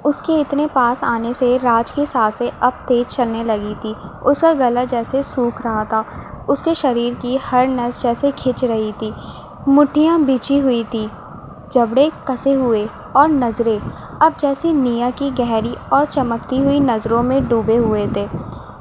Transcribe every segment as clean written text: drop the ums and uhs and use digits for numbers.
उसके इतने पास आने से राज की सांसें अब तेज चलने लगी थी। उसका गला जैसे सूख रहा था, उसके शरीर की हर नस जैसे खिंच रही थी। मुट्ठियाँ बिछी हुई थी, जबड़े कसे हुए और नज़रें अब जैसे निया की गहरी और चमकती हुई नज़रों में डूबे हुए थे।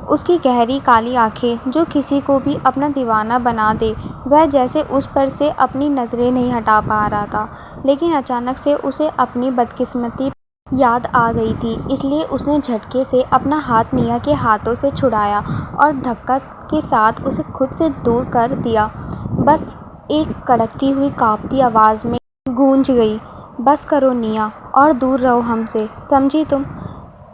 उसकी गहरी काली आंखें जो किसी को भी अपना दीवाना बना दे, वह जैसे उस पर से अपनी नज़रें नहीं हटा पा रहा था। लेकिन अचानक से उसे अपनी बदकिस्मती याद आ गई थी, इसलिए उसने झटके से अपना हाथ निया के हाथों से छुड़ाया और धक्का के साथ उसे खुद से दूर कर दिया। बस एक कड़कती हुई कांपती आवाज़ में गूंज गई, बस करो निया और दूर रहो हमसे, समझी तुम?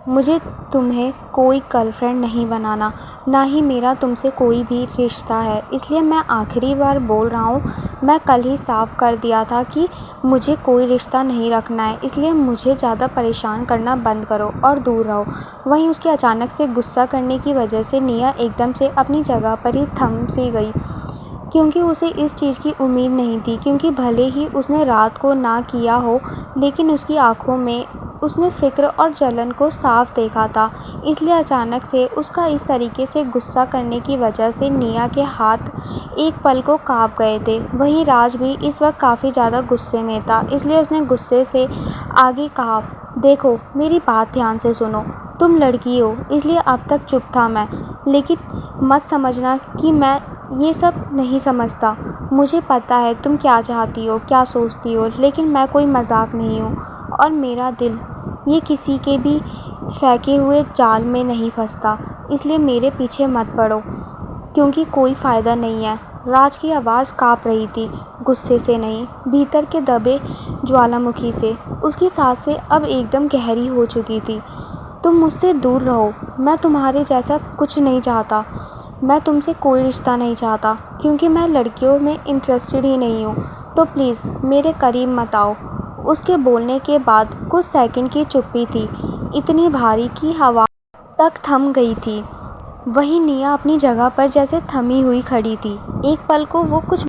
मुझे तुम्हें कोई गर्लफ्रेंड नहीं बनाना, ना ही मेरा तुमसे कोई भी रिश्ता है, इसलिए मैं आखिरी बार बोल रहा हूँ। मैं कल ही साफ कर दिया था कि मुझे कोई रिश्ता नहीं रखना है, इसलिए मुझे ज़्यादा परेशान करना बंद करो और दूर रहो। वहीं उसके अचानक से गुस्सा करने की वजह से निया एकदम से अपनी जगह पर ही थम सी गई, क्योंकि उसे इस चीज़ की उम्मीद नहीं थी। क्योंकि भले ही उसने रात को ना किया हो, लेकिन उसकी आंखों में उसने फ़िक्र और जलन को साफ देखा था। इसलिए अचानक से उसका इस तरीके से गुस्सा करने की वजह से निया के हाथ एक पल को काँप गए थे। वहीं राज भी इस वक्त काफ़ी ज़्यादा गुस्से में था, इसलिए उसने गुस्से से आगे कहा, देखो मेरी बात ध्यान से सुनो। तुम लड़की हो, इसलिए अब तक चुप था मैं, लेकिन मत समझना कि मैं ये सब नहीं समझता। मुझे पता है तुम क्या चाहती हो, क्या सोचती हो, लेकिन मैं कोई मजाक नहीं हूँ और मेरा दिल ये किसी के भी फेंके हुए जाल में नहीं फंसता। इसलिए मेरे पीछे मत पड़ो, क्योंकि कोई फ़ायदा नहीं है। राज की आवाज़ काँप रही थी, गुस्से से नहीं, भीतर के दबे ज्वालामुखी से। उसकी सांसें अब एकदम गहरी हो चुकी थी। तुम मुझसे दूर रहो, मैं तुम्हारे जैसा कुछ नहीं चाहता। मैं तुमसे कोई रिश्ता नहीं चाहता, क्योंकि मैं लड़कियों में इंटरेस्टेड ही नहीं हूँ। तो प्लीज़ मेरे करीब मत आओ। उसके बोलने के बाद कुछ सेकंड की चुप्पी थी, इतनी भारी कि हवा तक थम गई थी। वहीं निया अपनी जगह पर जैसे थमी हुई खड़ी थी। एक पल को वो कुछ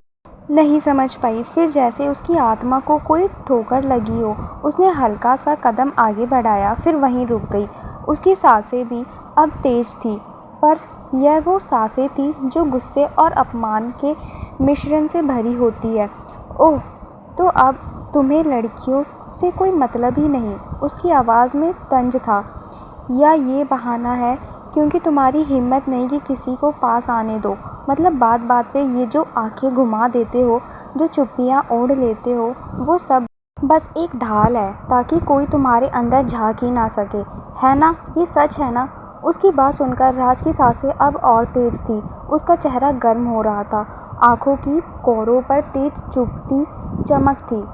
नहीं समझ पाई, फिर जैसे उसकी आत्मा को कोई ठोकर लगी हो, उसने हल्का सा कदम आगे बढ़ाया, फिर वहीं रुक गई। उसकी सांसें भी अब तेज थी, पर यह वो सांसें थी जो गुस्से और अपमान के मिश्रण से भरी होती है। ओह, तो अब तुम्हें लड़कियों से कोई मतलब ही नहीं? उसकी आवाज़ में तंज था। या ये बहाना है क्योंकि तुम्हारी हिम्मत नहीं कि किसी को पास आने दो? मतलब बात बात पे ये जो आंखें घुमा देते हो, जो चुप्पियाँ ओढ़ लेते हो, वो सब बस एक ढाल है ताकि कोई तुम्हारे अंदर झांक ही ना सके, है ना? ये सच है ना? उसकी बात सुनकर राज की सांसें अब और तेज थी। उसका चेहरा गर्म हो रहा था, आंखों की कोरों पर तेज चुभती चमक थी।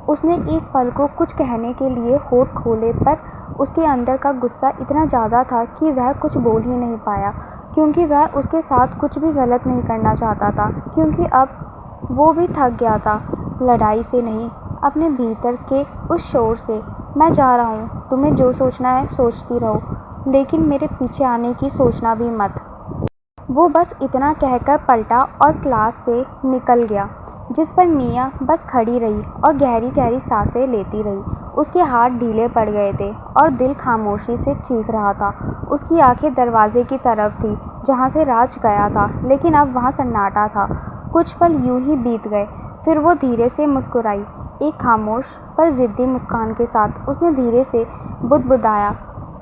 उसने एक पल को कुछ कहने के लिए होठ खोले, पर उसके अंदर का गुस्सा इतना ज़्यादा था कि वह कुछ बोल ही नहीं पाया, क्योंकि वह उसके साथ कुछ भी गलत नहीं करना चाहता था, क्योंकि अब वो भी थक गया था, लड़ाई से नहीं, अपने भीतर के उस शोर से। मैं जा रहा हूँ, तुम्हें जो सोचना है सोचती रहो, लेकिन मेरे पीछे आने की सोचना भी मत। वो बस इतना कहकर पलटा और क्लास से निकल गया, जिस पर निया बस खड़ी रही और गहरी गहरी सांसें लेती रही। उसके हाथ ढीले पड़ गए थे और दिल खामोशी से चीख रहा था। उसकी आंखें दरवाजे की तरफ थी जहाँ से राज गया था, लेकिन अब वहाँ सन्नाटा था। कुछ पल यूं ही बीत गए, फिर वो धीरे से मुस्कुराई, एक खामोश पर ज़िद्दी मुस्कान के साथ। उसने धीरे से बुदबुदाया,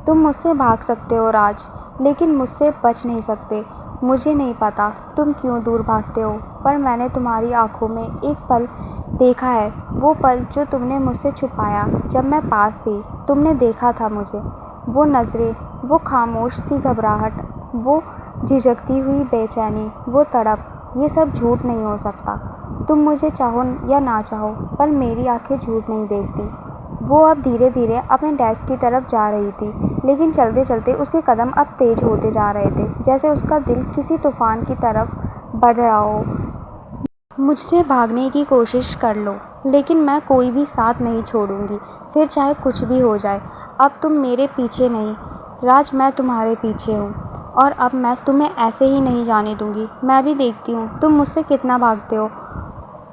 तुम मुझसे भाग सकते हो राज, लेकिन मुझसे बच नहीं सकते। मुझे नहीं पता तुम क्यों दूर भागते हो, पर मैंने तुम्हारी आंखों में एक पल देखा है, वो पल जो तुमने मुझसे छुपाया जब मैं पास थी। तुमने देखा था मुझे, वो नज़रें, वो खामोश सी घबराहट, वो झिझकती हुई बेचैनी, वो तड़प। ये सब झूठ नहीं हो सकता। तुम मुझे चाहो या ना चाहो, पर मेरी आंखें झूठ नहीं देखती। वो अब धीरे धीरे अपने डेस्क की तरफ जा रही थी, लेकिन चलते चलते उसके कदम अब तेज होते जा रहे थे, जैसे उसका दिल किसी तूफान की तरफ बढ़ रहा हो। मुझसे भागने की कोशिश कर लो, लेकिन मैं कोई भी साथ नहीं छोड़ूंगी, फिर चाहे कुछ भी हो जाए। अब तुम मेरे पीछे नहीं राज, मैं तुम्हारे पीछे हूँ, और अब मैं तुम्हें ऐसे ही नहीं जाने दूंगी। मैं भी देखती हूँ तुम मुझसे कितना भागते हो।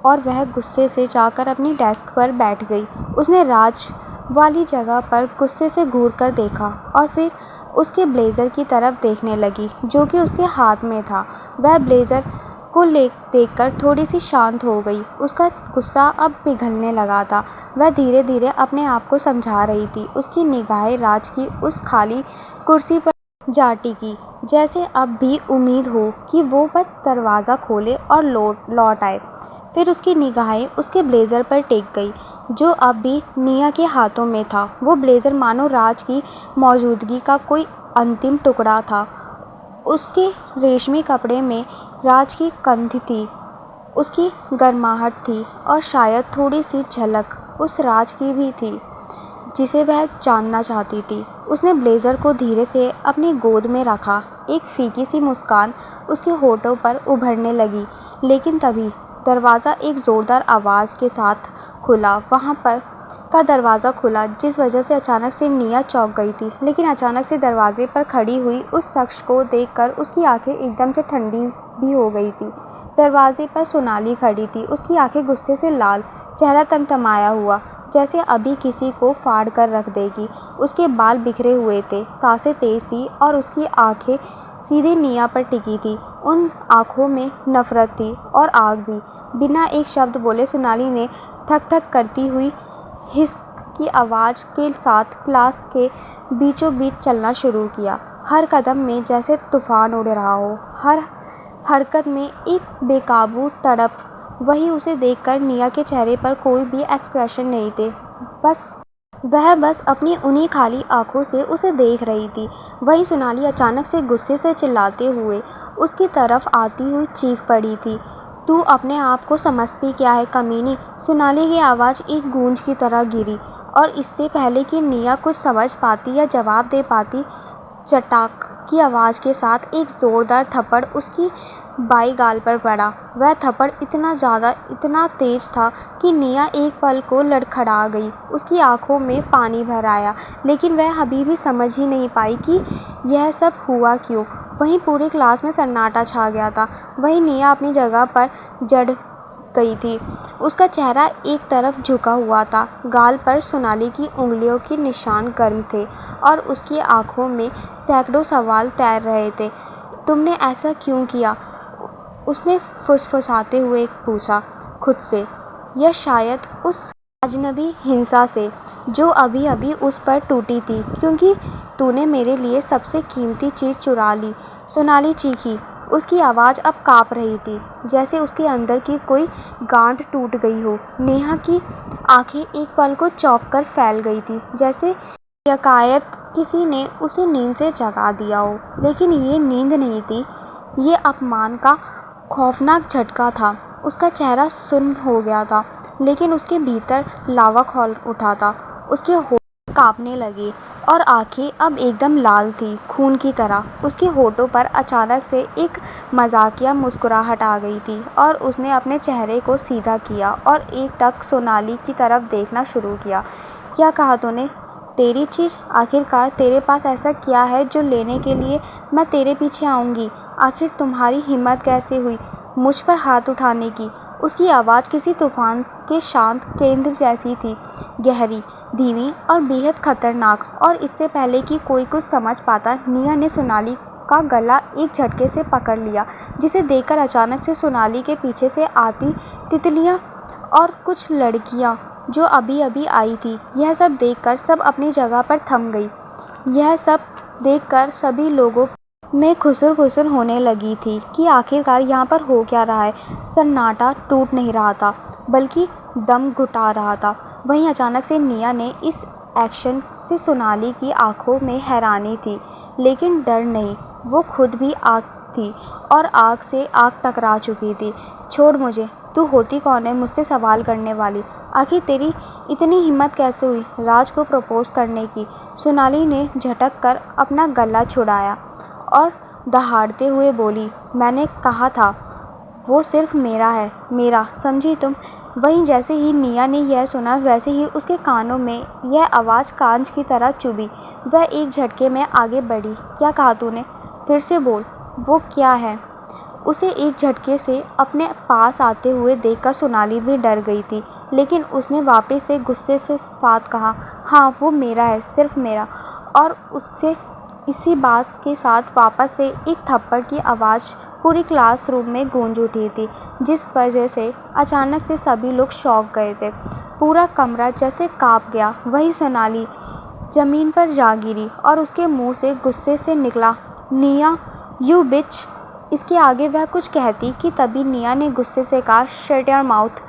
और वह गुस्से से जाकर अपनी डेस्क पर बैठ गई। उसने राज वाली जगह पर गुस्से से घूरकर देखा और फिर उसके ब्लेज़र की तरफ देखने लगी जो कि उसके हाथ में था। वह ब्लेज़र को देखकर थोड़ी सी शांत हो गई। उसका गुस्सा अब पिघलने लगा था। वह धीरे धीरे अपने आप को समझा रही थी। उसकी निगाहें राज की उस खाली कुर्सी पर जा टिकी, जैसे अब भी उम्मीद हो कि वो बस दरवाज़ा खोले और लौट आए। फिर उसकी निगाहें उसके ब्लेज़र पर टिक गई जो अब भी निया के हाथों में था। वो ब्लेज़र मानो राज की मौजूदगी का कोई अंतिम टुकड़ा था। उसके रेशमी कपड़े में राज की गंध थी, उसकी गर्माहट थी और शायद थोड़ी सी झलक उस राज की भी थी जिसे वह जानना चाहती थी। उसने ब्लेज़र को धीरे से अपनी गोद में रखा। एक फीकी सी मुस्कान उसके होठों पर उभरने लगी, लेकिन तभी दरवाज़ा एक ज़ोरदार आवाज़ के साथ खुला। वहाँ पर का दरवाज़ा खुला, जिस वजह से अचानक से निया चौंक गई थी। लेकिन अचानक से दरवाजे पर खड़ी हुई उस शख्स को देखकर उसकी आंखें एकदम से ठंडी भी हो गई थी। दरवाजे पर सोनाली खड़ी थी, उसकी आंखें गुस्से से लाल, चेहरा तमतमाया हुआ जैसे अभी किसी को फाड़ कर रख देगी। उसके बाल बिखरे हुए थे, सांसें तेज थी और उसकी आंखें सीधे निया पर टिकी थी। उन आंखों में नफरत थी और आग भी। बिना एक शब्द बोले सोनाली ने ठक ठक करती हुई हिस्क की आवाज़ के साथ क्लास के बीचों बीच चलना शुरू किया। हर कदम में जैसे तूफान उड़ रहा हो, हर हरकत में एक बेकाबू तड़प। वही उसे देखकर निया के चेहरे पर कोई भी एक्सप्रेशन नहीं थे। वह बस अपनी उन्हीं खाली आंखों से उसे देख रही थी। वही सोनाली अचानक से गुस्से से चिल्लाते हुए उसकी तरफ आती हुई चीख पड़ी थी। तू अपने आप को समझती क्या है कमीनी? सोनाली की आवाज़ एक गूंज की तरह गिरी और इससे पहले कि निया कुछ समझ पाती या जवाब दे पाती, चटाक की आवाज़ के साथ एक ज़ोरदार थप्पड़ उसकी बाईं गाल पर पड़ा। वह थप्पड़ इतना ज़्यादा, इतना तेज़ था कि निया एक पल को लड़खड़ा गई। उसकी आंखों में पानी भर आया, लेकिन वह अभी भी समझ ही नहीं पाई कि यह सब हुआ क्यों। वहीं पूरी क्लास में सन्नाटा छा गया था। वहीं निया अपनी जगह पर जड़ गई थी। उसका चेहरा एक तरफ झुका हुआ था, गाल पर सोनाली की उंगलियों के निशान गर्म थे और उसकी आंखों में सैकड़ों सवाल तैर रहे थे। तुमने ऐसा क्यों किया? उसने फुसफुसाते हुए पूछा खुद से, या शायद उस अजनबी हिंसा से जो अभी अभी उस पर टूटी थी, क्योंकि तूने मेरे लिए सबसे कीमती चीज़ चुरा ली। सोनाली चीखी। उसकी आवाज़ अब काँप रही थी, जैसे उसके अंदर की कोई गांठ टूट गई हो। नेहा की आंखें एक पल को चौंक कर फैल गई थी, जैसे यकायक किसी ने उसे नींद से जगा दिया हो। लेकिन ये नींद नहीं थी, ये अपमान का खौफनाक झटका था। उसका चेहरा सुन्न हो गया था, लेकिन उसके भीतर लावा खौल उठा था। उसके होंठ कांपने लगे और आंखें अब एकदम लाल थी, खून की तरह। उसके होठों पर अचानक से एक मजाकिया मुस्कुराहट आ गई थी और उसने अपने चेहरे को सीधा किया और एकटक सोनाली की तरफ देखना शुरू किया। क्या कहा तूने? तेरी चीज़? आखिरकार तेरे पास ऐसा क्या है जो लेने के लिए मैं तेरे पीछे आऊँगी? आखिर तुम्हारी हिम्मत कैसे हुई मुझ पर हाथ उठाने की? उसकी आवाज़ किसी तूफान के शांत केंद्र जैसी थी, गहरी, धीमी और बेहद खतरनाक। और इससे पहले कि कोई कुछ समझ पाता, निया ने सोनाली का गला एक झटके से पकड़ लिया, जिसे देखकर अचानक से सोनाली के पीछे से आती तितलियाँ और कुछ लड़कियाँ जो अभी अभी आई थी, यह सब देखकर सब अपनी जगह पर थम गई। यह सब देखकर सभी लोगों में खुसर-खुसर होने लगी थी कि आखिरकार यहाँ पर हो क्या रहा है। सन्नाटा टूट नहीं रहा था, बल्कि दम घुटा रहा था। वहीं अचानक से निया ने इस एक्शन से सोनाली की आंखों में हैरानी थी, लेकिन डर नहीं। वो खुद भी आग थी और आग से आग टकरा चुकी थी। छोड़ मुझे। तू होती कौन है मुझसे सवाल करने वाली? आखिर तेरी इतनी हिम्मत कैसे हुई राज को प्रपोज करने की? सोनाली ने झटक कर अपना गला छुड़ाया और दहाड़ते हुए बोली, मैंने कहा था वो सिर्फ मेरा है, मेरा, समझी तुम? वहीं जैसे ही निया ने यह सुना, वैसे ही उसके कानों में यह आवाज़ कांच की तरह चुभी। वह एक झटके में आगे बढ़ी। क्या कहा तूने? फिर से बोल, वो क्या है? उसे एक झटके से अपने पास आते हुए देखकर सोनाली भी डर गई थी, लेकिन उसने वापस से गुस्से से साथ कहा, हाँ वो मेरा है, सिर्फ मेरा। और उससे इसी बात के साथ वापस से एक थप्पड़ की आवाज़ पूरी क्लासरूम में गूंज उठी थी, जिस वजह से अचानक से सभी लोग चौंक गए थे। पूरा कमरा जैसे कांप गया। वही सोनाली ज़मीन पर जा गिरी और उसके मुंह से गुस्से से निकला, निया यू बिच। इसके आगे वह कुछ कहती कि तभी निया ने गुस्से से कहा, शट योर माउथ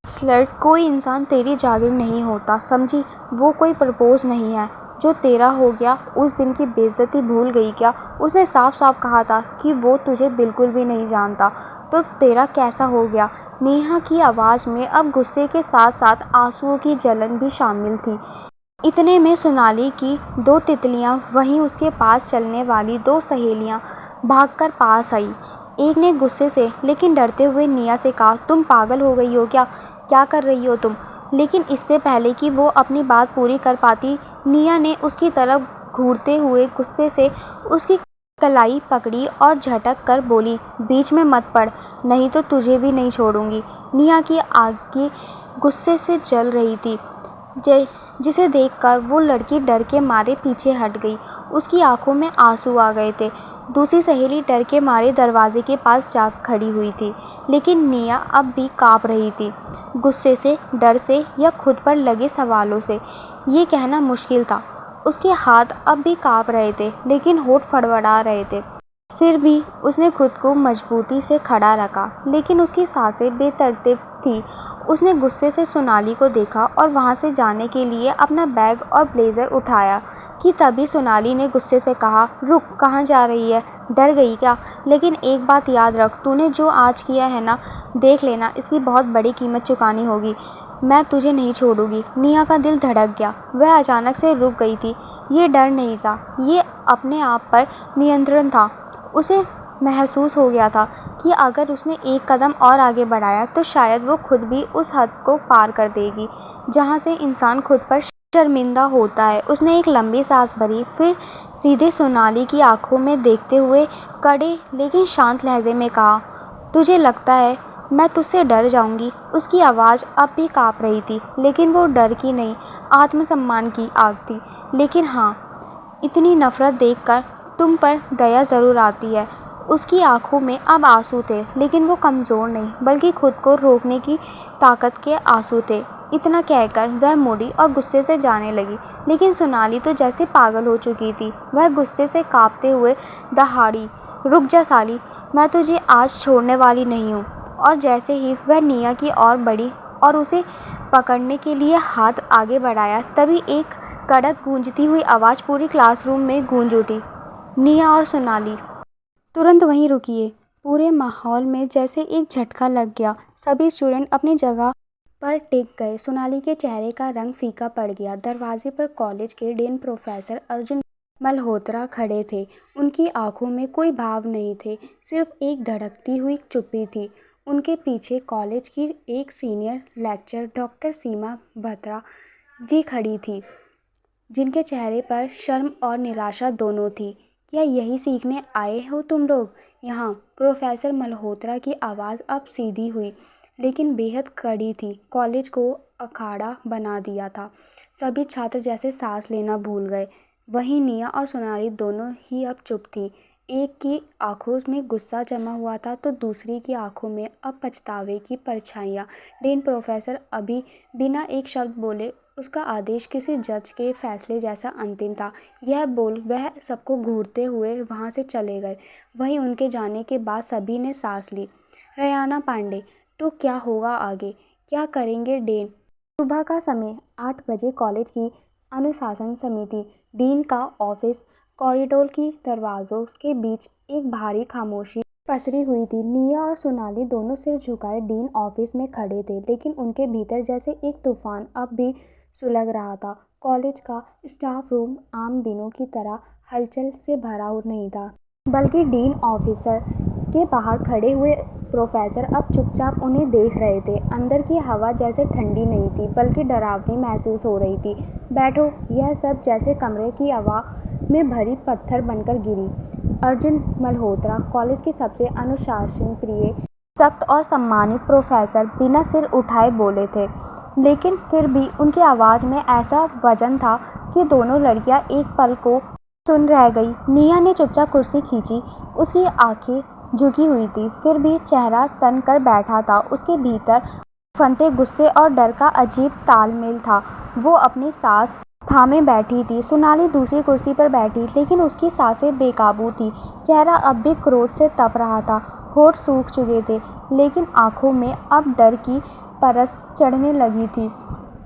स्लट। कोई इंसान तेरी जागीर नहीं होता, समझी? वो कोई प्रपोज नहीं है। जो तेरा हो गया उस दिन की बेइज्जती भूल गई क्या? उसने साफ साफ कहा था कि वो तुझे बिल्कुल भी नहीं जानता, तो तेरा कैसा हो गया? नेहा की आवाज़ में अब गुस्से के साथ साथ आंसुओं की जलन भी शामिल थी। इतने में सोनाली की दो तितलियां, वहीं उसके पास चलने वाली दो सहेलियां भागकर पास आई। एक ने गुस्से से लेकिन डरते हुए निया से कहा, तुम पागल हो गई हो क्या? क्या कर रही हो तुम? लेकिन इससे पहले कि वो अपनी बात पूरी कर पाती, निया ने उसकी तरफ घूरते हुए गुस्से से उसकी कलाई पकड़ी और झटक कर बोली, बीच में मत पड़, नहीं तो तुझे भी नहीं छोड़ूंगी। निया की आंखें गुस्से से जल रही थी, जिसे देखकर वो लड़की डर के मारे पीछे हट गई। उसकी आंखों में आंसू आ गए थे। दूसरी सहेली डर के मारे दरवाजे के पास जा खड़ी हुई थी, लेकिन निया अब भी कांप रही थी, गुस्से से, डर से या खुद पर लगे सवालों से। ये कहना मुश्किल था। उसके हाथ अब भी कांप रहे थे, लेकिन होंठ फड़फड़ा रहे थे। फिर भी उसने खुद को मजबूती से खड़ा रखा, लेकिन उसकी सांसें बेतरतीब थी। उसने गुस्से से सोनाली को देखा और वहां से जाने के लिए अपना बैग और ब्लेज़र उठाया कि तभी सोनाली ने गुस्से से कहा, रुक, कहाँ जा रही है? डर गई क्या? लेकिन एक बात याद रख, तूने जो आज किया है ना, देख लेना, इसकी बहुत बड़ी कीमत चुकानी होगी। मैं तुझे नहीं छोड़ूंगी। निया का दिल धड़क गया। वह अचानक से रुक गई थी। ये डर नहीं था, ये अपने आप पर नियंत्रण था। उसे महसूस हो गया था कि अगर उसने एक कदम और आगे बढ़ाया तो शायद वो खुद भी उस हद को पार कर देगी जहाँ से इंसान खुद पर शर्मिंदा होता है। उसने एक लंबी सांस भरी, फिर सीधे सोनाली की आंखों में देखते हुए कड़े लेकिन शांत लहजे में कहा, तुझे लगता है मैं तुझसे डर जाऊंगी? उसकी आवाज़ अब भी काँप रही थी, लेकिन वो डर की नहीं, आत्मसम्मान की आग थी। लेकिन हाँ, इतनी नफरत देखकर तुम पर दया ज़रूर आती है। उसकी आंखों में अब आंसू थे, लेकिन वो कमज़ोर नहीं, बल्कि खुद को रोकने की ताकत के आंसू थे। इतना कहकर वह मुड़ी और गुस्से से जाने लगी, लेकिन सोनाली तो जैसे पागल हो चुकी थी। वह गुस्से से कांपते हुए दहाड़ी, रुक जा साली, मैं तुझे आज छोड़ने वाली नहीं हूँ। और जैसे ही वह निया की ओर बढ़ी और उसे पकड़ने के लिए हाथ आगे बढ़ाया, तभी एक कड़क गूंजती हुई आवाज़ पूरी क्लासरूम में गूंज उठी, निया और सोनाली, तुरंत वहीं रुकिए। पूरे माहौल में जैसे एक झटका लग गया। सभी स्टूडेंट अपनी जगह पर टिक गए। सोनाली के चेहरे का रंग फीका पड़ गया। दरवाजे पर कॉलेज के डीन प्रोफेसर अर्जुन मल्होत्रा खड़े थे। उनकी आंखों में कोई भाव नहीं थे, सिर्फ एक धड़कती हुई चुप्पी थी। उनके पीछे कॉलेज की एक सीनियर लेक्चरर डॉक्टर सीमा बत्रा जी खड़ी थी, जिनके चेहरे पर शर्म और निराशा दोनों थी। क्या यही सीखने आए हो तुम लोग यहाँ? प्रोफेसर मल्होत्रा की आवाज़ अब सीधी हुई, लेकिन बेहद कड़ी थी। कॉलेज को अखाड़ा बना दिया था। सभी छात्र जैसे सांस लेना भूल गए। वहीं निया और सोनाली दोनों ही अब चुप थी। एक की आंखों में गुस्सा जमा हुआ था, तो दूसरी की आंखों में अब पछतावे की परछाइयाँ। डीन प्रोफेसर अभी बिना एक शब्द बोले, उसका आदेश किसी जज के फैसले जैसा अंतिम था। यह बोल वह सबको घूरते हुए वहाँ से चले गए। वहीं उनके जाने के बाद सभी ने सांस ली। रयाना पांडे, तो क्या होगा आगे? क्या करेंगे डीन? सुबह का समय, 8 बजे। कॉलेज की अनुशासन समिति, डीन का ऑफिस, कॉरिडोर की दरवाजों के बीच एक भारी खामोशी पसरी हुई थी। निया और सोनाली दोनों सिर झुकाए डीन ऑफिस में खड़े थे, लेकिन उनके भीतर जैसे एक तूफान अब भी सुलग रहा था। कॉलेज का स्टाफ रूम आम दिनों की तरह हलचल से भरा नहीं था, बल्कि डीन ऑफिसर के बाहर खड़े हुए प्रोफेसर अब चुपचाप उन्हें देख रहे थे। अंदर की हवा जैसे ठंडी नहीं थी, बल्कि डरावनी महसूस हो रही थी। बैठो, यह सब जैसे कमरे की हवा में भरी पत्थर बनकर गिरी। अर्जुन मल्होत्रा, कॉलेज के सबसे अनुशासन प्रिय, सख्त और सम्मानित प्रोफेसर, बिना सिर उठाए बोले थे। लेकिन फिर भी उनकी आवाज़ में ऐसा वजन था कि दोनों लड़कियां एक पल को सुन रह गई। निया ने चुपचाप कुर्सी खींची। उसकी आंखें झुकी हुई थी, फिर भी चेहरा तन कर बैठा था। उसके भीतर फनते गुस्से और डर का अजीब तालमेल था। वो अपनी सांस थामे बैठी थी। सोनाली दूसरी कुर्सी पर बैठी, लेकिन उसकी सांसें बेकाबू थी। चेहरा अब भी क्रोध से तप रहा था। होठ सूख चुके थे, लेकिन आंखों में अब डर की परत चढ़ने लगी थी।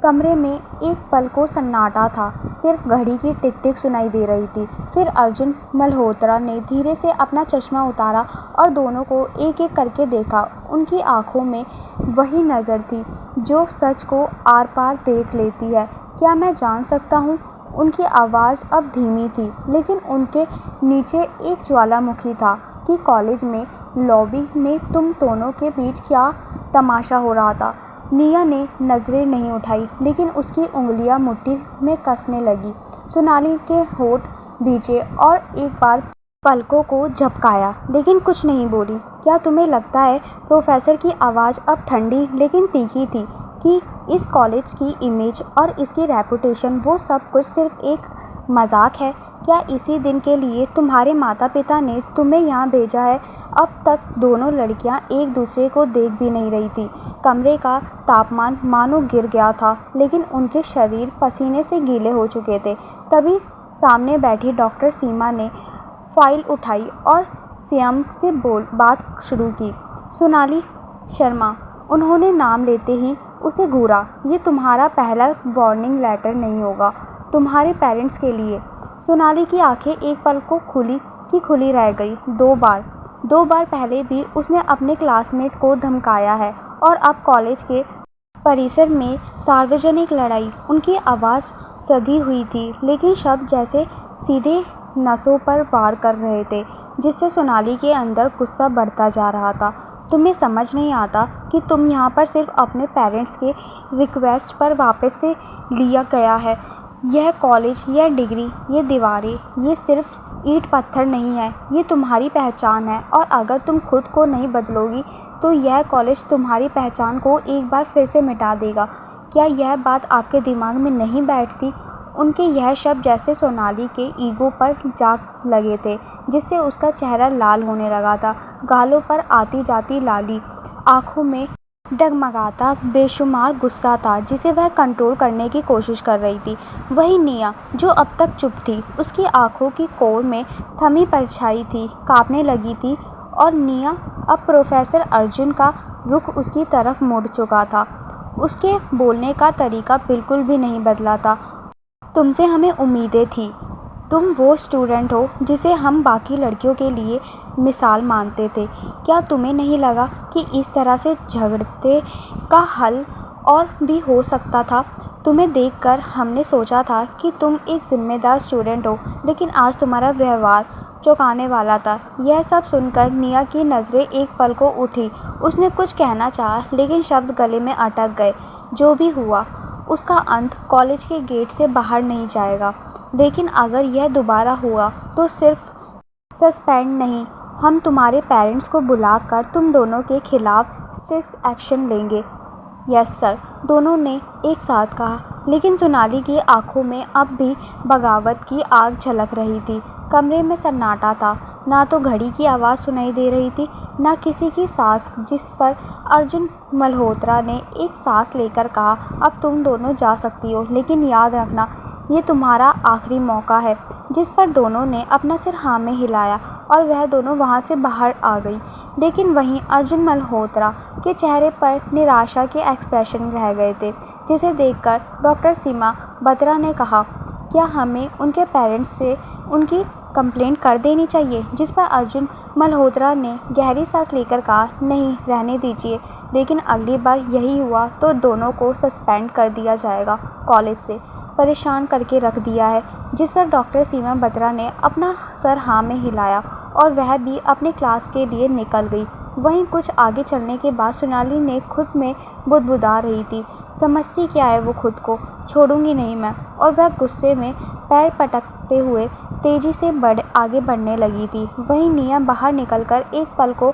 कमरे में एक पल को सन्नाटा था। सिर्फ घड़ी की टिक टिक सुनाई दे रही थी। फिर अर्जुन मल्होत्रा ने धीरे से अपना चश्मा उतारा और दोनों को एक एक करके देखा। उनकी आंखों में वही नज़र थी जो सच को आर पार देख लेती है। क्या मैं जान सकता हूँ? उनकी आवाज़ अब धीमी थी, लेकिन उनके नीचे एक ज्वालामुखी था कि कॉलेज में लॉबी में तुम दोनों के बीच क्या तमाशा हो रहा था। निया ने नज़रें नहीं उठाई, लेकिन उसकी उंगलियां मुट्ठी में कसने लगी। सोनाली के होठ भींचे और एक बार पलकों को झपकाया, लेकिन कुछ नहीं बोली। क्या तुम्हें लगता है? प्रोफेसर की आवाज़ अब ठंडी लेकिन तीखी थी कि इस कॉलेज की इमेज और इसकी रेपुटेशन, वो सब कुछ सिर्फ एक मजाक है? क्या इसी दिन के लिए तुम्हारे माता पिता ने तुम्हें यहाँ भेजा है? अब तक दोनों लड़कियाँ एक दूसरे को देख भी नहीं रही थी। कमरे का तापमान मानो गिर गया था, लेकिन उनके शरीर पसीने से गीले हो चुके थे। तभी सामने बैठी डॉक्टर सीमा ने फाइल उठाई और संयम से बात शुरू की। सोनाली शर्मा, उन्होंने नाम लेते ही उसे घूरा। ये तुम्हारा पहला वार्निंग लेटर नहीं होगा, तुम्हारे पेरेंट्स के लिए। सोनाली की आंखें एक पल को खुली रह गई। दो बार पहले भी उसने अपने क्लासमेट को धमकाया है, और अब कॉलेज के परिसर में सार्वजनिक लड़ाई। उनकी आवाज़ सधी हुई थी, लेकिन शब्द जैसे सीधे नसों पर वार कर रहे थे, जिससे सोनाली के अंदर गुस्सा बढ़ता जा रहा था। तुम्हें समझ नहीं आता कि तुम यहाँ पर सिर्फ अपने पेरेंट्स के रिक्वेस्ट पर वापस से लिया गया है। यह कॉलेज, यह डिग्री, ये दीवारें, ये सिर्फ ईंट पत्थर नहीं है, ये तुम्हारी पहचान है। और अगर तुम खुद को नहीं बदलोगी तो यह कॉलेज तुम्हारी पहचान को एक बार फिर से मिटा देगा। क्या यह बात आपके दिमाग में नहीं बैठती? उनके यह शब्द जैसे सोनाली के ईगो पर जा लगे थे, जिससे उसका चेहरा लाल होने लगा था। गालों पर आती जाती लाली, आंखों में डगमगाता बेशुमार गुस्सा था, जिसे वह कंट्रोल करने की कोशिश कर रही थी। वही निया, जो अब तक चुप थी, उसकी आंखों की कोर में थमी परछाई थी कांपने लगी थी। और निया, अब प्रोफेसर अर्जुन का रुख उसकी तरफ मुड़ चुका था। उसके बोलने का तरीका बिल्कुल भी नहीं बदला था। तुमसे हमें उम्मीदें थी। तुम वो स्टूडेंट हो जिसे हम बाकी लड़कियों के लिए मिसाल मानते थे। क्या तुम्हें नहीं लगा कि इस तरह से झगड़े का हल और भी हो सकता था? तुम्हें देखकर हमने सोचा था कि तुम एक जिम्मेदार स्टूडेंट हो, लेकिन आज तुम्हारा व्यवहार चौंकाने वाला था। यह सब सुनकर निया की नज़रें एक पल को उठी। उसने कुछ कहना चाहा, लेकिन शब्द गले में अटक गए। जो भी हुआ, उसका अंत कॉलेज के गेट से बाहर नहीं जाएगा, लेकिन अगर यह दोबारा हुआ तो सिर्फ सस्पेंड नहीं, हम तुम्हारे पेरेंट्स को बुलाकर तुम दोनों के खिलाफ स्ट्रिक्ट एक्शन लेंगे। यस सर, दोनों ने एक साथ कहा, लेकिन सोनाली की आंखों में अब भी बगावत की आग झलक रही थी। कमरे में सन्नाटा था। ना तो घड़ी की आवाज़ सुनाई दे रही थी, ना किसी की सांस, जिस पर अर्जुन मल्होत्रा ने एक सांस लेकर कहा, अब तुम दोनों जा सकती हो, लेकिन याद रखना ये तुम्हारा आखिरी मौका है। जिस पर दोनों ने अपना सिर हाँ में हिलाया और वह दोनों वहाँ से बाहर आ गई। लेकिन वहीं अर्जुन मल्होत्रा के चेहरे पर निराशा के एक्सप्रेशन रह गए थे, जिसे देखकर डॉक्टर सीमा बत्रा ने कहा, क्या हमें उनके पेरेंट्स से उनकी कंप्लेंट कर देनी चाहिए? जिस पर अर्जुन मल्होत्रा ने गहरी सांस लेकर कहा, नहीं, रहने दीजिए, लेकिन अगली बार यही हुआ तो दोनों को सस्पेंड कर दिया जाएगा, कॉलेज से परेशान करके रख दिया है। जिस पर डॉक्टर सीमा बत्रा ने अपना सर हाँ में हिलाया और वह भी अपने क्लास के लिए निकल गई। वहीं कुछ आगे चलने के बाद सोनाली ने खुद में बुदबुदा रही थी, समझती क्या है वो खुद को, छोड़ूंगी नहीं मैं। और वह गुस्से में पैर पटकते हुए तेजी से आगे बढ़ने लगी थी। वहीं निया बाहर निकलकर एक पल को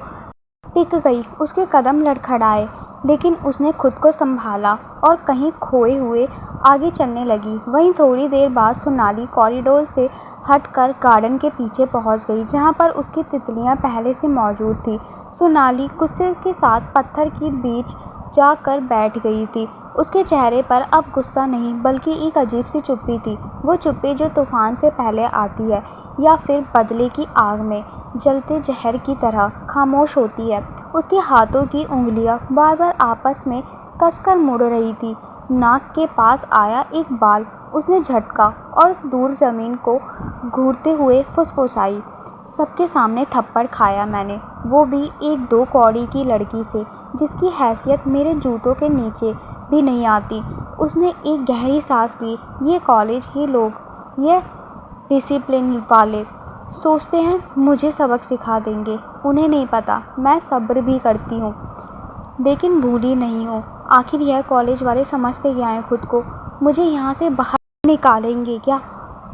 टिक गई। उसके कदम लड़खड़ाए, लेकिन उसने खुद को संभाला और कहीं खोए हुए आगे चलने लगी। वहीं थोड़ी देर बाद सोनाली कॉरिडोर से हटकर गार्डन के पीछे पहुंच गई, जहां पर उसकी तितलियां पहले से मौजूद थी। सोनाली गुस्से के साथ पत्थर के बीच जाकर बैठ गई थी। उसके चेहरे पर अब गुस्सा नहीं बल्कि एक अजीब सी चुप्पी थी, वो चुप्पी जो तूफान से पहले आती है या फिर बदले की आग में जलते जहर की तरह खामोश होती है। उसके हाथों की उंगलियां बार बार आपस में कसकर मुड़ रही थी। नाक के पास आया एक बाल उसने झटका और दूर जमीन को घूरते हुए फुसफुसाई, सबके सामने थप्पड़ खाया मैंने, वो भी एक 2 कौड़ी की लड़की से जिसकी हैसियत मेरे जूतों के नीचे भी नहीं आती। उसने एक गहरी सांस ली। ये कॉलेज, ये लोग, ये डिसिप्लिन वाले सोचते हैं मुझे सबक सिखा देंगे। उन्हें नहीं पता मैं सब्र भी करती हूँ लेकिन भूली नहीं हूँ। आखिर यह कॉलेज वाले समझते क्या हैं खुद को? मुझे यहाँ से बाहर निकालेंगे क्या?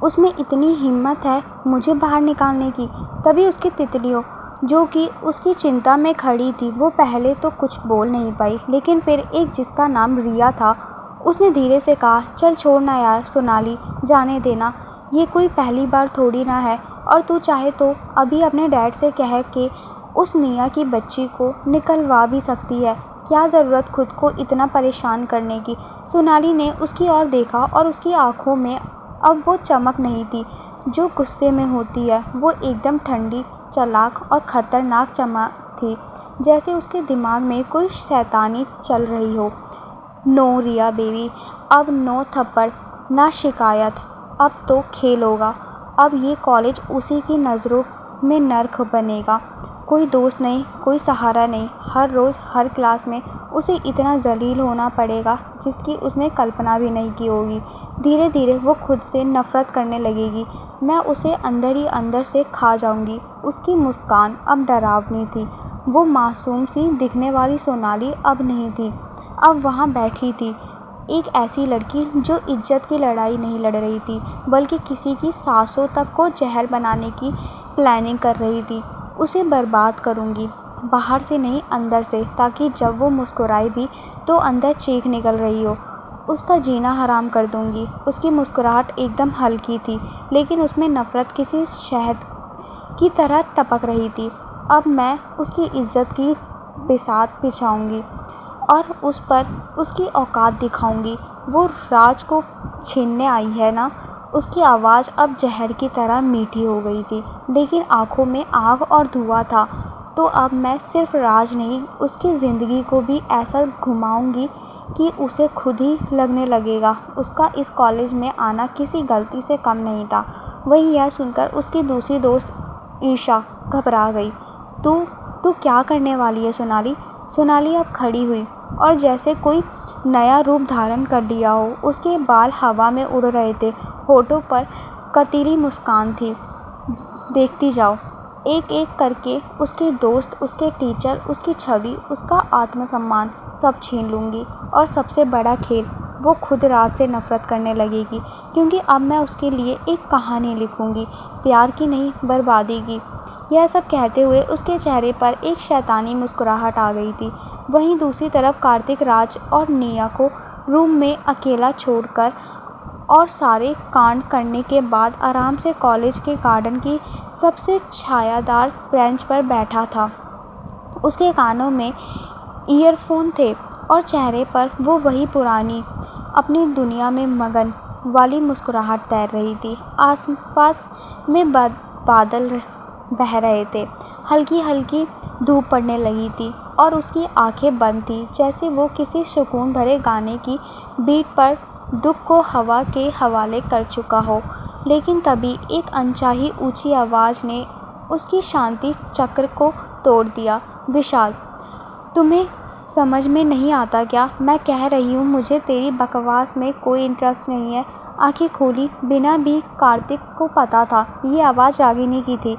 उसमें इतनी हिम्मत है मुझे बाहर निकालने की। तभी उसकी तितलियों जो कि उसकी चिंता में खड़ी थी, वो पहले तो कुछ बोल नहीं पाई, लेकिन फिर एक जिसका नाम रिया था, उसने धीरे से कहा, चल छोड़ना यार सोनाली, जाने देना, ये कोई पहली बार थोड़ी ना है और तू चाहे तो अभी अपने डैड से कह के उस निया की बच्ची को निकलवा भी सकती है। क्या ज़रूरत खुद को इतना परेशान करने की? सोनाली ने उसकी ओर देखा और उसकी आंखों में अब वो चमक नहीं थी जो गुस्से में होती है। वो एकदम ठंडी, चालाक और ख़तरनाक चमक थी, जैसे उसके दिमाग में कोई शैतानी चल रही हो। नो रिया बेबी, अब नो थप्पड़, ना शिकायत, अब तो खेल होगा। अब ये कॉलेज उसी की नज़रों में नर्क बनेगा। कोई दोस्त नहीं, कोई सहारा नहीं। हर रोज़ हर क्लास में उसे इतना जलील होना पड़ेगा जिसकी उसने कल्पना भी नहीं की होगी। धीरे धीरे वो खुद से नफ़रत करने लगेगी। मैं उसे अंदर ही अंदर से खा जाऊंगी। उसकी मुस्कान अब डरावनी थी। वो मासूम सी दिखने वाली सोनाली अब नहीं थी। अब वहाँ बैठी थी एक ऐसी लड़की जो इज्जत की लड़ाई नहीं लड़ रही थी बल्कि किसी की सांसों तक को जहर बनाने की प्लानिंग कर रही थी। उसे बर्बाद करूंगी, बाहर से नहीं अंदर से, ताकि जब वो मुस्कुराए भी तो अंदर चीख निकल रही हो। उसका जीना हराम कर दूंगी। उसकी मुस्कुराहट एकदम हल्की थी लेकिन उसमें नफ़रत किसी शहद की तरह टपक रही थी। अब मैं उसकी इज्जत की बिसात बिछाऊंगी और उस पर उसकी औकात दिखाऊंगी। वो राज को छीनने आई है ना? उसकी आवाज़ अब जहर की तरह मीठी हो गई थी लेकिन आंखों में आग और धुआं था। तो अब मैं सिर्फ राज नहीं, उसकी ज़िंदगी को भी ऐसा घुमाऊंगी कि उसे खुद ही लगने लगेगा उसका इस कॉलेज में आना किसी गलती से कम नहीं था। वही यह सुनकर उसकी दूसरी दोस्त ईशा घबरा गई। तू तू क्या करने वाली है सोनाली? सोनाली अब खड़ी हुई और जैसे कोई नया रूप धारण कर लिया हो। उसके बाल हवा में उड़ रहे थे, होठों पर कतीली मुस्कान थी। देखती जाओ, एक एक करके उसके दोस्त, उसके टीचर, उसकी छवि, उसका आत्मसम्मान सब छीन लूँगी। और सबसे बड़ा खेल, वो खुद राज से नफ़रत करने लगेगी क्योंकि अब मैं उसके लिए एक कहानी लिखूँगी, प्यार की नहीं बर्बादी की। यह सब कहते हुए उसके चेहरे पर एक शैतानी मुस्कुराहट आ गई थी। वहीं दूसरी तरफ कार्तिक राज और निया को रूम में अकेला छोड़कर और सारे कांड करने के बाद आराम से कॉलेज के गार्डन की सबसे छायादार बेंच पर बैठा था। उसके कानों में ईयरफोन थे और चेहरे पर वो वही पुरानी अपनी दुनिया में मगन वाली मुस्कुराहट तैर रही थी। आसपास में बादल बह रहे थे, हल्की हल्की धूप पड़ने लगी थी और उसकी आंखें बंद थीं जैसे वो किसी सुकून भरे गाने की बीट पर दुख को हवा के हवाले कर चुका हो। लेकिन तभी एक अनचाही ऊंची आवाज़ ने उसकी शांति चक्र को तोड़ दिया। विशाल, तुम्हें समझ में नहीं आता क्या? मैं कह रही हूँ मुझे तेरी बकवास में कोई इंटरेस्ट नहीं है। आंखें खोली बिना भी कार्तिक को पता था ये आवाज़ रागिनी की थी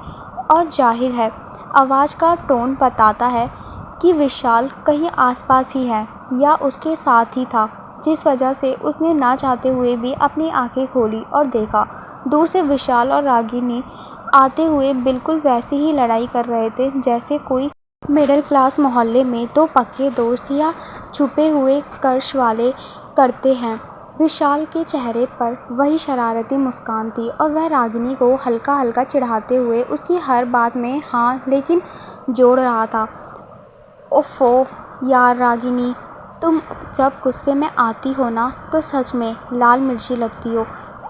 और जाहिर है आवाज़ का टोन बताता है कि विशाल कहीं आसपास ही है या उसके साथ ही था, जिस वजह से उसने ना चाहते हुए भी अपनी आंखें खोली और देखा। दूर से विशाल और रागिनी आते हुए बिल्कुल वैसे ही लड़ाई कर रहे थे जैसे कोई मिडिल क्लास मोहल्ले में तो पक्के दोस्त या छुपे हुए कर्ज वाले करते हैं। विशाल के चेहरे पर वही शरारती मुस्कान थी और वह रागिनी को हल्का हल्का चिढ़ाते हुए उसकी हर बात में हाँ लेकिन जोड़ रहा था। ओफ़ो यार रागिनी, तुम जब गुस्से में आती हो ना तो सच में लाल मिर्ची लगती हो,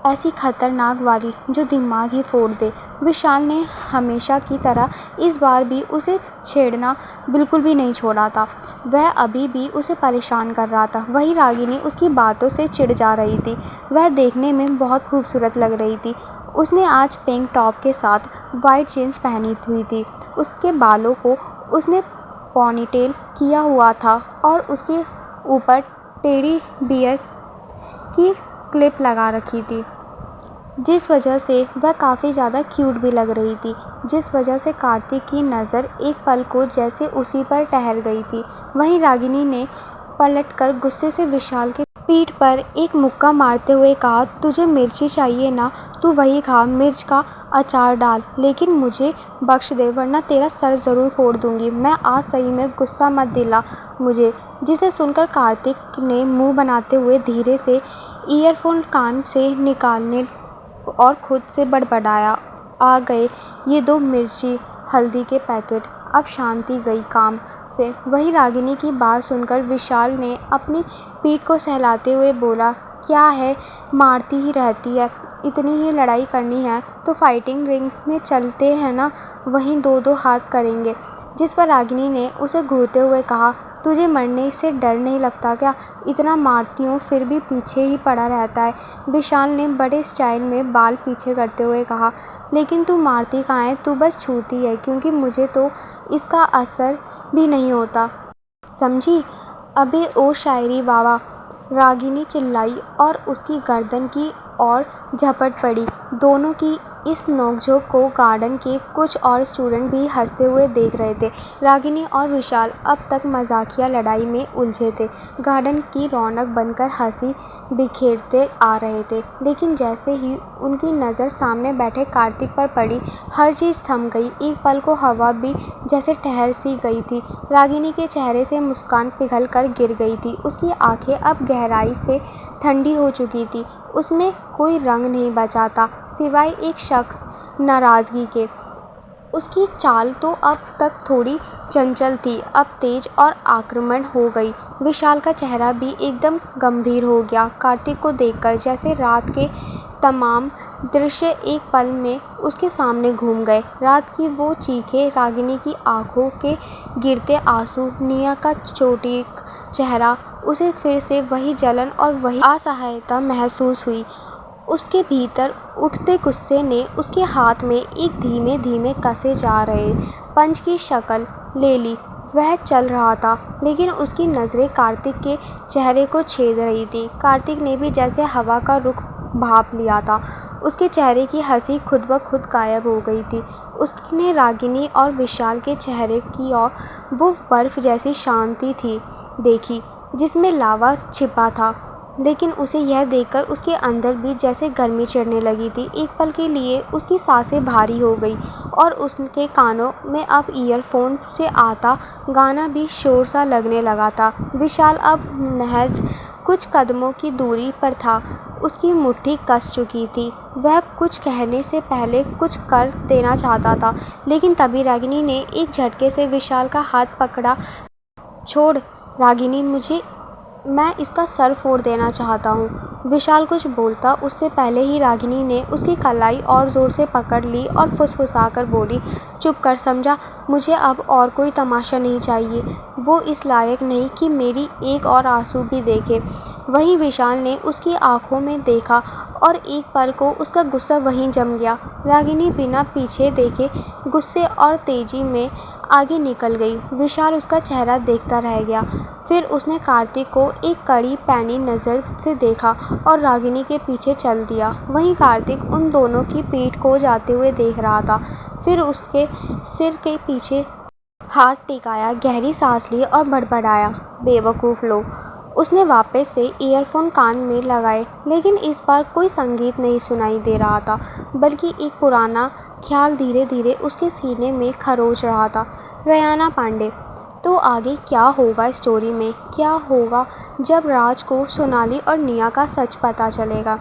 ऐसी खतरनाक वाली जो दिमाग ही फोड़ दे। विशाल ने हमेशा की तरह इस बार भी उसे छेड़ना बिल्कुल भी नहीं छोड़ा था। वह अभी भी उसे परेशान कर रहा था। वहीं रागिनी उसकी बातों से चिढ़ जा रही थी। वह देखने में बहुत खूबसूरत लग रही थी। उसने आज पिंक टॉप के साथ वाइट जीन्स पहनी हुई थी। उसके बालों को उसने पोनीटेल किया हुआ था और उसके ऊपर टेडी बियर की क्लिप लगा रखी थी, जिस वजह से वह काफ़ी ज़्यादा क्यूट भी लग रही थी, जिस वजह से कार्तिक की नज़र एक पल को जैसे उसी पर ठहर गई थी। वहीं रागिनी ने पलटकर गुस्से से विशाल के पीठ पर एक मुक्का मारते हुए कहा, तुझे मिर्ची चाहिए ना, तू वही खा, मिर्च का अचार डाल, लेकिन मुझे बख्श दे वरना तेरा सर ज़रूर फोड़ दूंगी। मैं आज सही में गुस्सा मत दिला मुझे। जिसे सुनकर कार्तिक ने मुंह बनाते हुए धीरे से ईयरफोन कान से निकालने और खुद से बड़बड़ाया, आ गए ये 2 मिर्ची हल्दी के पैकेट, अब शांति गई काम से। वही रागिनी की बात सुनकर विशाल ने अपनी पीठ को सहलाते हुए बोला, क्या है मारती ही रहती है, इतनी ही लड़ाई करनी है तो फाइटिंग रिंग में चलते हैं ना, वहीं 2-2 हाथ करेंगे। जिस पर रागिनी ने उसे घूरते हुए कहा, तुझे मरने से डर नहीं लगता क्या, इतना मारती हूँ फिर भी पीछे ही पड़ा रहता है। विशाल ने बड़े स्टाइल में बाल पीछे करते हुए कहा, लेकिन तू मारती कहाँ है, तू बस छूती है, क्योंकि मुझे तो इसका असर भी नहीं होता, समझी। अबे ओ शायरी बाबा, रागिनी चिल्लाई और उसकी गर्दन की ओर झपट पड़ी। दोनों की इस नोकझोंक को गार्डन के कुछ और स्टूडेंट भी हंसते हुए देख रहे थे। रागिनी और विशाल अब तक मजाकिया लड़ाई में उलझे थे, गार्डन की रौनक बनकर हंसी बिखेरते आ रहे थे, लेकिन जैसे ही उनकी नज़र सामने बैठे कार्तिक पर पड़ी, हर चीज़ थम गई। एक पल को हवा भी जैसे ठहर सी गई थी। रागिनी के चेहरे से मुस्कान पिघल कर गिर गई थी। उसकी आंखें अब गहराई से ठंडी हो चुकी थी। उसमें कोई रंग नहीं बचा था सिवाय एक शख्स नाराज़गी के। उसकी चाल तो अब तक थोड़ी चंचल थी, अब तेज और आक्रामक हो गई। विशाल का चेहरा भी एकदम गंभीर हो गया कार्तिक को देखकर, जैसे रात के तमाम दृश्य एक पल में उसके सामने घूम गए। रात की वो चीखें, रागिनी की आंखों के गिरते आंसू, निया का चोटिल चेहरा, उसे फिर से वही जलन और वही असहायता महसूस हुई। उसके भीतर उठते गुस्से ने उसके हाथ में एक धीमे धीमे कसे जा रहे पंच की शक्ल ले ली। वह चल रहा था, लेकिन उसकी नज़रें कार्तिक के चेहरे को छेद रही थी। कार्तिक ने भी जैसे हवा का रुख भाप लिया था। उसके चेहरे की हंसी खुद ब खुद गायब हो गई थी। उसने रागिनी और विशाल के चेहरे की ओर वो बर्फ़ जैसी शांति थी देखी, जिसमें लावा छिपा था, लेकिन उसे यह देखकर उसके अंदर भी जैसे गर्मी चढ़ने लगी थी। एक पल के लिए उसकी सांसें भारी हो गई और उसके कानों में अब ईयरफोन से आता गाना भी शोर सा लगने लगा था। विशाल अब महज कुछ कदमों की दूरी पर था। उसकी मुट्ठी कस चुकी थी। वह कुछ कहने से पहले कुछ कर देना चाहता था, लेकिन तभी रागिनी ने एक झटके से विशाल का हाथ पकड़ा। छोड़ रागिनी, मैं इसका सर फोड़ देना चाहता हूँ। विशाल कुछ बोलता उससे पहले ही रागिनी ने उसकी कलाई और ज़ोर से पकड़ ली और फुसफुसाकर बोली, चुप कर समझा, मुझे अब और कोई तमाशा नहीं चाहिए। वो इस लायक नहीं कि मेरी एक और आंसू भी देखे। वहीं विशाल ने उसकी आंखों में देखा और एक पल को उसका गुस्सा वहीं जम गया। रागिनी बिना पीछे देखे गुस्से और तेजी में आगे निकल गई। विशाल उसका चेहरा देखता रह गया। फिर उसने कार्तिक को एक कड़ी पैनी नज़र से देखा और रागिनी के पीछे चल दिया। वहीं कार्तिक उन दोनों की पीठ को जाते हुए देख रहा था। फिर उसके सिर के पीछे हाथ टिकाया, गहरी सांस ली और बड़बड़ाया, बेवकूफ़ लोग। उसने वापस से ईयरफोन कान में लगाए, लेकिन इस बार कोई संगीत नहीं सुनाई दे रहा था, बल्कि एक पुराना ख्याल धीरे धीरे उसके सीने में खरोच रहा था। रयाना पांडे। तो आगे क्या होगा स्टोरी में, क्या होगा जब राज को सोनाली और निया का सच पता चलेगा।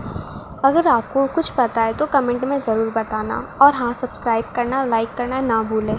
अगर आपको कुछ पता है तो कमेंट में ज़रूर बताना, और हाँ, सब्सक्राइब करना, लाइक करना ना भूलें।